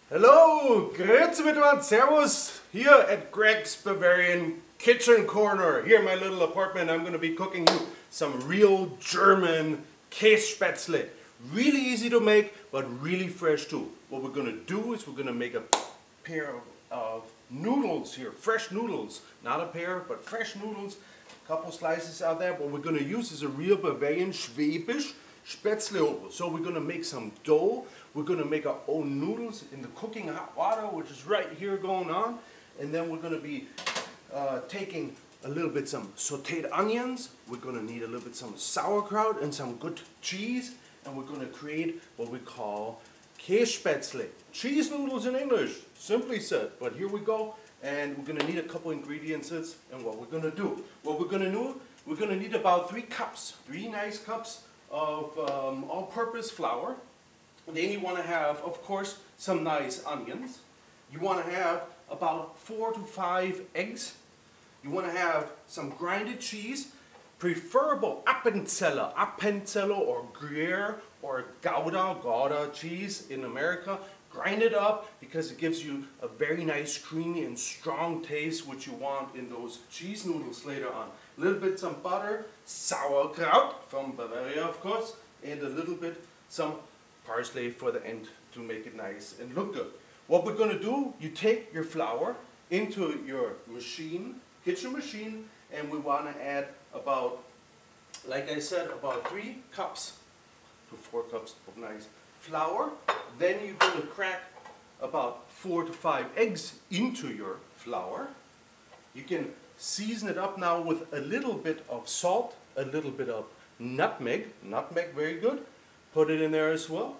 Hello, grüezi miteinander, servus, here at Greg's Bavarian Kitchen Corner. Here in my little apartment, I'm going to be cooking you some real German Kaese Spaetzle. Really easy to make, but really fresh too. What we're going to do is we're going to make a pair of noodles here, fresh noodles. Not a pair, but fresh noodles. A couple slices out there. What we're going to use is a real Bavarian Schwäbisch Spätzle. So we're going to make some dough. We're going to make our own noodles in the cooking hot water, which is right here going on. And then we're going to be taking a little bit some sauteed onions. We're going to need a little bit some sauerkraut and some good cheese. And we're going to create what we call Kaese Spaetzle. Cheese noodles in English, simply said. But here we go. And we're going to need a couple ingredients and what we're going to do. What we're going to do, we're going to need about 3 nice cups of all-purpose flour. Then you want to have, of course, some nice onions. You want to have about 4 to 5 eggs. You want to have some grinded cheese, preferable Appenzeller or Gruyere or Gouda cheese in America. Grind it up because it gives you a very nice, creamy and strong taste, which you want in those cheese noodles later on. A little bit some butter, Sauerkraut from Bavaria, of course, and a little bit some parsley for the end to make it nice and look good. What we're going to do, you take your flour into your machine, kitchen machine, and we want to add about, like I said, about 3 cups to 4 cups of nice flour. Then you're going to crack about 4 to 5 eggs into your flour. You can season it up now with a little bit of salt, a little bit of nutmeg, very good. Put it in there as well.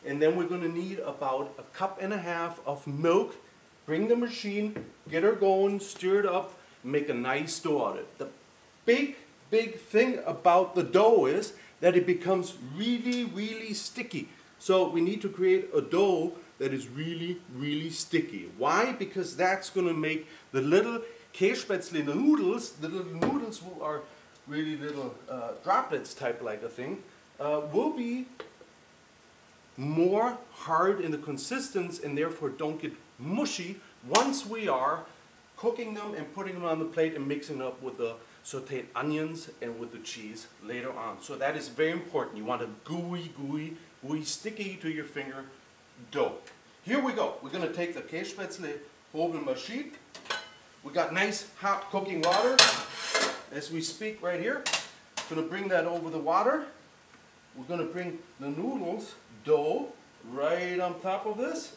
And then we're going to need about 1.5 cups of milk. Bring the machine, get her going, stir it up, make a nice dough out of it. The big thing about the dough is that it becomes really sticky. So we need to create a dough that is really sticky. Why? Because that's going to make the little Kaese Spaetzle noodles, the little noodles who are really little droplets type like a thing, will be more hard in the consistency and therefore don't get mushy once we are cooking them and putting them on the plate and mixing up with the sauteed onions and with the cheese later on. So that is very important. You want a gooey, sticky to your finger dough. Here we go. We're going to take the Kaese Spaetzle oven machine. We got nice hot cooking water as we speak right here. Going to bring that over the water. We're going to bring the noodles dough right on top of this.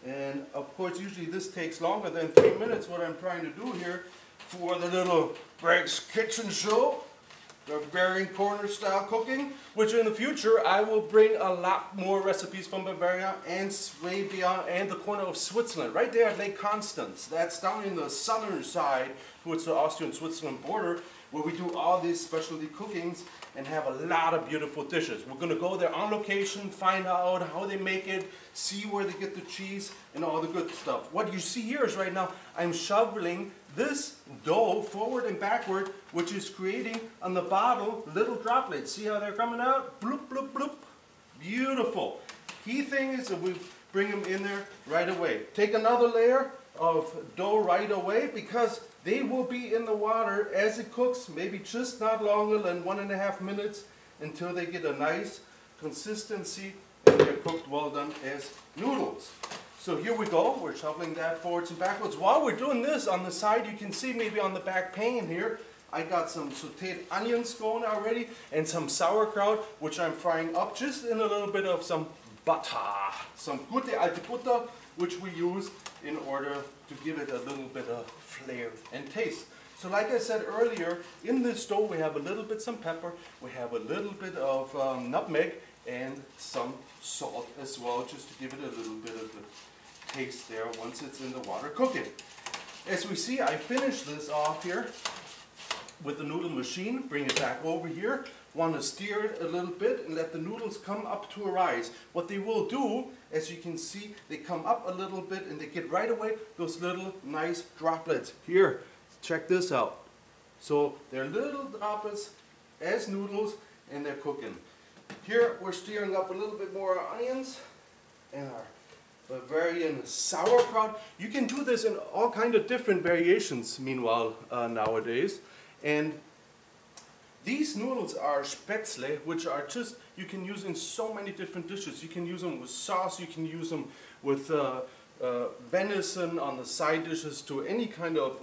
And of course, usually this takes longer than 3 minutes, what I'm trying to do here for the little Greg's Kitchen Show, Bavarian Corner style cooking, which in the future I will bring a lot more recipes from Bavaria and Swabia and the corner of Switzerland, right there at Lake Constance. That's down in the southern side towards the Austrian-Switzerland border, where we do all these specialty cookings and have a lot of beautiful dishes. We're going to go there on location, find out how they make it, see where they get the cheese and all the good stuff. What you see here is right now I'm shoveling this dough forward and backward, which is creating on the bottle little droplets. See how they're coming out? Bloop, bloop, bloop. Beautiful. Key thing is that we bring them in there right away. Take another layer of dough right away because they will be in the water as it cooks, maybe just not longer than 1.5 minutes until they get a nice consistency and they're cooked well done as noodles. So here we go, we're shoveling that forwards and backwards. While we're doing this, on the side you can see maybe on the back pane here, I got some sauteed onions going already and some sauerkraut, which I'm frying up just in a little bit of some butter. Some gute alte Butter, which we use in order to give it a little bit of flair and taste. So like I said earlier, in this dough we have a little bit some pepper, we have a little bit of nutmeg and some salt as well, just to give it a little bit of the taste there once it's in the water cooking. As we see, I finished this off here with the noodle machine. Bring it back over here. Want to steer it a little bit and let the noodles come up to a rise. What they will do, as you can see, they come up a little bit and they get right away those little nice droplets. Here, check this out. So they're little droplets as noodles and they're cooking. Here we're steering up a little bit more onions and our Bavarian sauerkraut. You can do this in all kind of different variations, meanwhile, nowadays. And these noodles are Spaetzle, which are just, you can use in so many different dishes. You can use them with sauce, you can use them with venison on the side dishes, to any kind of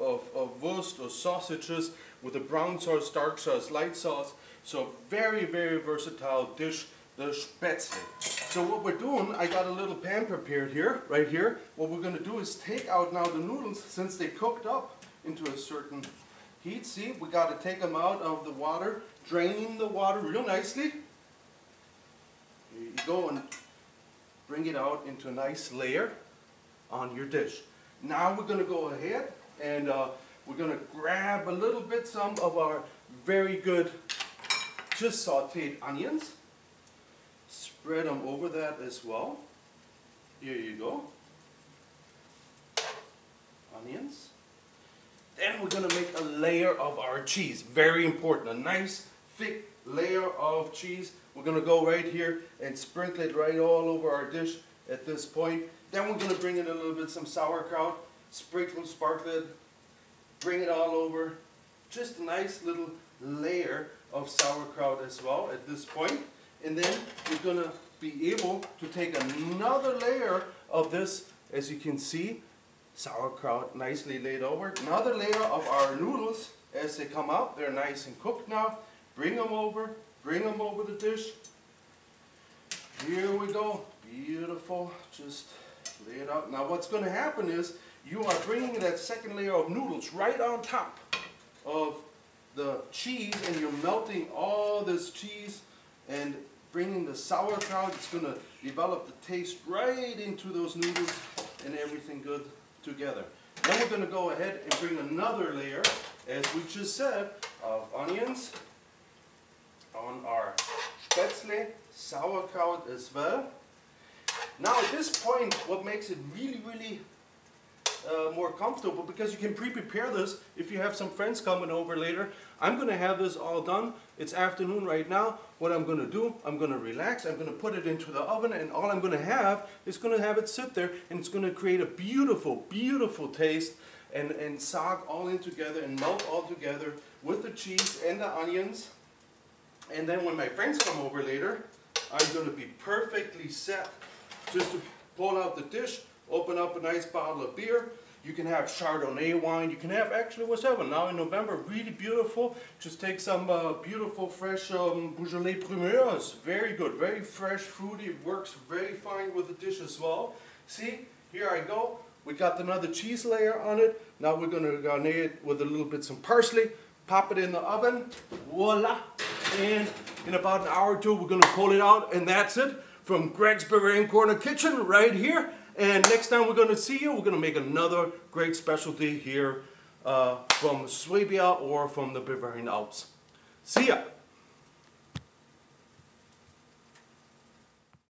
wurst or sausages, with a brown sauce, dark sauce, light sauce. So very, very versatile dish, the Spaetzle. So what we're doing, I got a little pan prepared here, right here. What we're going to do is take out now the noodles, since they cooked up into a certain heat. See, we got to take them out of the water, drain the water real nicely. Here you go, and bring it out into a nice layer on your dish. Now we're going to go ahead and we're going to grab a little bit some of our very good just sauteed onions. Spread them over that as well. Here you go. Onions. Then we're going to make a layer of our cheese. Very important. A nice thick layer of cheese. We're going to go right here and sprinkle it right all over our dish at this point. Then we're going to bring in a little bit some sauerkraut. Sprinkle, sparkle it. Bring it all over. Just a nice little layer of sauerkraut as well at this point. And then we're going to be able to take another layer of this, as you can see, sauerkraut nicely laid over. Another layer of our noodles as they come out. They're nice and cooked now. Bring them over the dish. Here we go. Beautiful. Just lay it out. Now what's going to happen is you are bringing that second layer of noodles right on top of the cheese, and you're melting all this cheese and bringing the sauerkraut. It's going to develop the taste right into those noodles and everything good together. Then we're going to go ahead and bring another layer, as we just said, of onions on our Spaetzle, sauerkraut as well. Now at this point, what makes it really, really more comfortable, because you can pre-prepare this if you have some friends coming over later. I'm going to have this all done. It's afternoon right now. What I'm going to do, I'm going to relax. I'm going to put it into the oven, and all I'm going to have is going to have it sit there, and it's going to create a beautiful, beautiful taste and soak all in together and melt all together with the cheese and the onions. And then when my friends come over later, I'm going to be perfectly set just to pull out the dish. Open up a nice bottle of beer. You can have Chardonnay wine. You can have actually whatever. Now in November, really beautiful. Just take some beautiful fresh Beaujolais Primeur. It's very good, very fresh, fruity. It works very fine with the dish as well. See, here I go. We got another cheese layer on it. Now we're going to garnish it with a little bit some parsley. Pop it in the oven. Voila. And in about an hour or two, we're going to pull it out, and that's it from Greg's Bavarian Corner Kitchen right here. And next time we're going to see you, we're going to make another great specialty here from Swabia or from the Bavarian Alps. See ya!